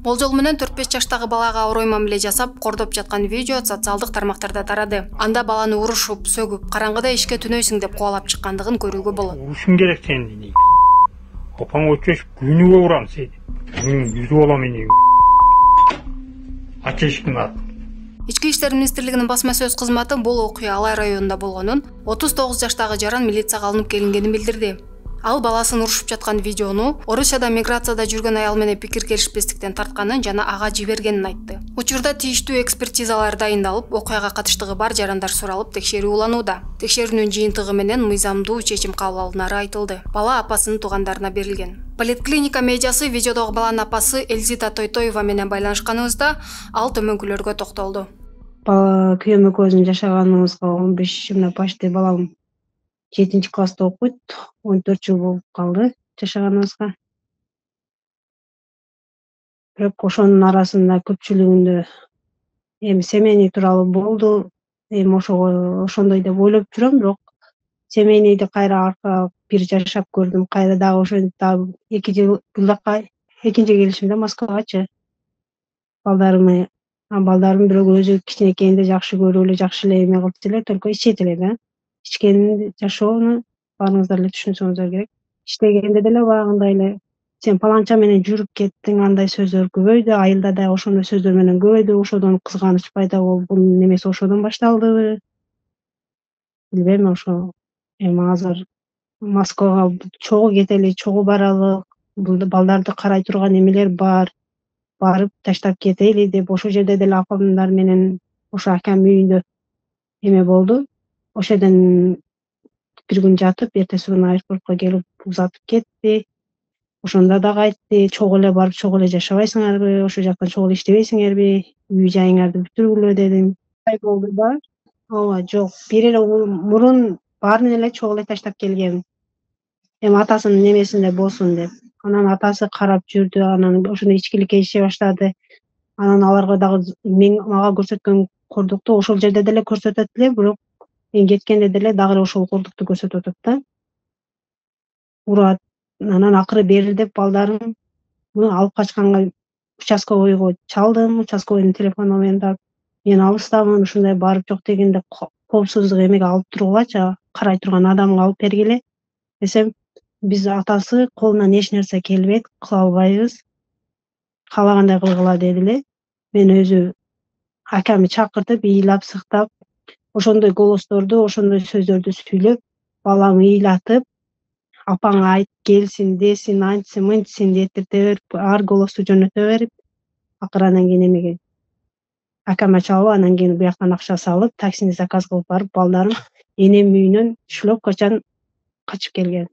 Болжол менен 4-5 жаштагы балага орой мамиле жасап, кордоп жаткан видео социалдык тармактарда тарады. Анда баланы урушуп, сөгүп, караңгыда ишке түнөйсүң деп кубалап чыккандыгын көрүүгө болот. Урушуң керек сени. Апаң өчөш күнүгө урам сени. Жүзү болом мени. Ачышкын ат. Ички иштер министрлигинин басма сөз кызматы бул окуя Алай районунда болгонун, 39 жаштагы жаран милицияга алынып келингенин билдирди. Ал баласын урушуп жаткан видеону Орусияда миграцияда жүргөн аял менен пикир келишпестиктен тартканын жана ага жибергенин айтты. Учурда тийиштүү экспертизалар дайындалып, окуяга катыштыгы бар жарандар суралып, текшерүү уланууда. Текшерүүнүн жыйынтыгы менен мыйзамдуу чечим кабыл алынары айтылды. Бала апасынын туугандарына берилген. Поликлиника медиасы видеодогу баланын апасы Элзита Тойтоева менен байланышканыбызда ал төмөнкүлөргө токтолду. Бала күйөөм экөөбүздүн жашаганыбызга 15 мына почти балам 7-класста окуйт. 14 жыл болуп калды жашаганыбызга. Бирок ошонун арасында көпчүлүгүндө эми семейный тууралуу болду. Эми ошондой деп ойлоп жүрөм, бирок семейныйды кайра арка бир жашап көрдүм. Кайра дагы ошентип дагы 2 жыл бул экинчи келишимде Москвагачы. Балдарым бирок өзү кичинекейинде жакшы көрүп эле, жакшы эле эме кылчу эле, только ичет эле да. Ичкенин жашоону баарыңыздар эле түшүнсөңүздөр керек. Иштегенде деле баягындай эле сен паланча менен жүрүп кеттиң, андай сөздөр көбөйдү, айылда да ошондой сөздөр менен көбөйдү. Ошодон кызганыч пайда болуп, бунун немеси ошодон башталдыбы? Билбейм, ошо эми азыр Москвага чогуу кетели, чогуу баралы, балдарды карай турган эмелер бар. Барып таштап кетели деп ошол жерде деле апамдар менен ошо акам үйүндө эме болду. Ошол жерден бир күн жатып, эртеси күнү аэропортко келип узатып кетти. Ошондо дагы айтты, чогуу эле барып, чогуу эле жашабайсыңарбы, ошол жактан чогуу эле иштебейсиңерби, үй жайыңарды бүтүргүлө дедим. Болду да. Ооба, жок, бир эле мурун баарын эле чогуу эле таштап келген. Эми атасынын немесинде болсун деп. Анан атасы карап жүрдү, анан ошондо ичкиликке иши баштады. Анан аларга дагы мага көрсөткөн кордукту ошол жерде деле көрсөтөт эле, бирок мен кеткенде деле дагы ошол кордукту көрсөтүп атат да. Урат. Анан акыры берилдеп балдарым алып качканга участковыйго чалдым, участковыйдун телефонуна мен алыстамын, ушундай барып жок дегенде коопсуздук эмеге алып тургулачы, карай турган адамга алып бергиле десем, биз атасы колунан эч нерсе келбейт, кыла албайбыз, каалагандай кылгыла дедиле. Мен өзү акамды чакыртып, ыйлап сыктап, ошондой голосторду, ошондой сөздөрдү сүйлөп, баламы ыйлатып, апаңа айт келсин, десин, антсин, мынтсин детирте берип, ар голосту жөнөтө берип, акыры анан кийин эмеге акама чалып, анан кийин бияктан акча салып, таксини заказ кылып барып, балдарым энем үйүнөн шлёпкачан качып келген.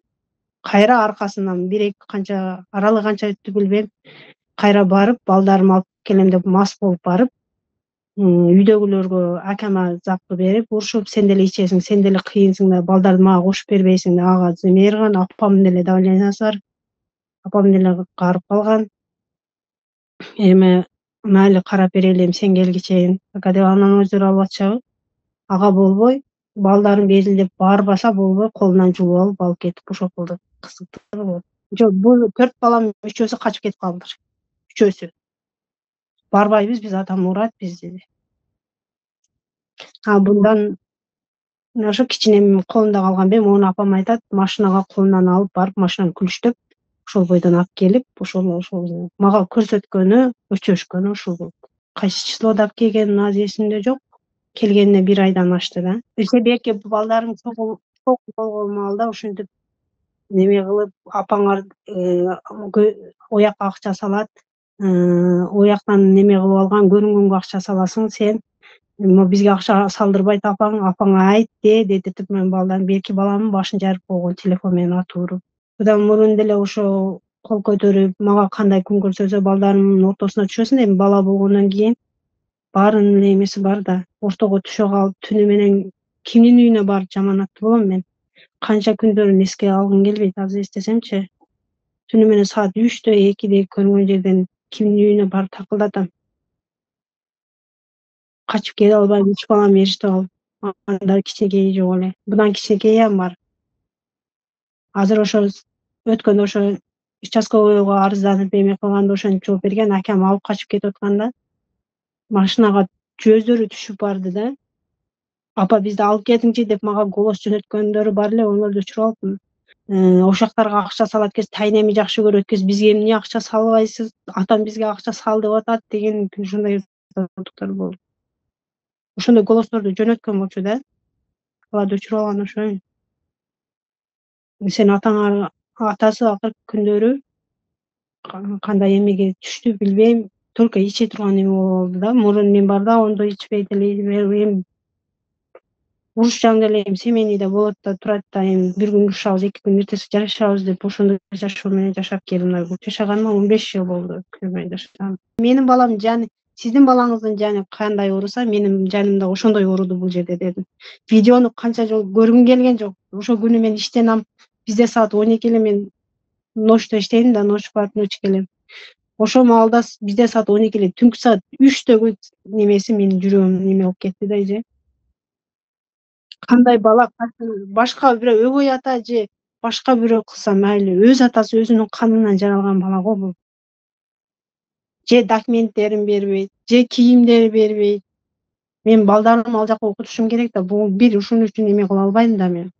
Кайра аркасынан 1-2 канча аралы канча өттү билбейм. Кайра барып, балдарым алып келем деп мас болуп барып, үйдөгүлөргө акама запты берип, урушуп, сен деле ичесиң, сен деле кыйынсың да, балдарды мага кошуп бербейсиң да, ага зымыйырган, апам деле давлениясы бар. Апам деле каарып калган. Эми майли карап берели, сен келгичейин. Ага деп анан өздөрү алып атышабы. Ага болбой, балдарым безилдеп барбаса болбой, колунан жулуп алып кетип ошол кылды. Кызыктыргы болот. Жок, бул 4 балам үчөөсү качып кетип калдылар. Үчөөсү. Барбайбыз, биз атам урат бизди. Bundan ошо кичинем колунда калган бем, ону апам айтат, машинага колунан алып барып, машинаны күлүштөп, ошол бойдон алып келип, ошол мага көрсөткөнү, өчөшкөнү ушул болуп. Кайсы числода алып келгенин азыр эсимде жок. Келгенине 1 айдан ашты да. Себеки балдарым чогуу болгон маалда ошентип неме кылып, апаңар оякка акча салат, ояктан неме кылып алган, көрүнгөнгө акча саласың сен. Бизге акча салдырбайт апаңа айт детип мен балдарым, берки баламдын башын жарып койгон телефон менен атып уруп. Будан мурун деле ошо кол көтөрүп, мага кандай күн көрсөтсө балдарымдын ортосуна түшөсүң дейм, бала болгондон кийин баарынын эле эмеси бар да. Ортого түшө калып, түнү менен кимдин үйүнө барып жаманаттуу болом мен. Канча күндөрүн эске алгым келбейт, азыр эстесемчи. Түнү менен саат 3-тө, 2-де көргөн жерден кимдин үйүнө барып такылдатам. Качып келе албайм, 3 балам эриштип алып, анда кичинекейи жок эле. Будан кичинекейи бар. Азыр ошо өткөндө ошо участковыйга арызданып эме кылганда ошентип жооп берген. Акам алып качып кетип атканда машинага өздөрү түшүп барды да. Апа бизди алып кетиңчи деп мага голос жөнөткөндөрү бар эле, оңолду өчүрүп алыптым. Ошол жактарга акча салат экенсиз, тайын эми жакшы көрөт экенсиз, бизге эмне акча салбайсыз, атам бизге акча сал деп атат деген ушундай болду. Ошондой голосторду жөнөткөн болчу да. Аларды өчүрүп алган ошо. Сен атаңар атасы акыркы күндөрү кандай эмеге түштү билбейм, только иче турган эме болду да. Мурун мен барда ондой ичпейт эле, уруш жаңы эле семейныйда болот да, турат да, бир күн урушабыз, 2 күн эртеси жарашабыз деп ошондой жашоо менен жашап келдим. Жашаганыма 15 жыл болду, күйөө менен жашаган. Менин балам жаны, сиздин балаңыздын жаны кандай ооруса, менин жаным да ошондой ооруду бул жерде дедим. Видеону канча жолу көргүм келген жок. Ошол күнү мен иштен алып, бизде саат 12 эле, мен ночто иштейм да, ночь келем. Ошол маалда бизде саат 12 эле, түнкү саат 3төгү немеси менин жүрөгүм неме болуп кетти да эже. Кандай бала башка бирөө өгөй ата же башка бирөө кылса мейли, өз атасы өзүнүн канынан жаралган бала го бул. Же документтерин бербейт, же кийимдерин бербейт. Мен балдарымды ал жака окутушум керек да, бул бир ушун үчүн эме кыла албайм да мен.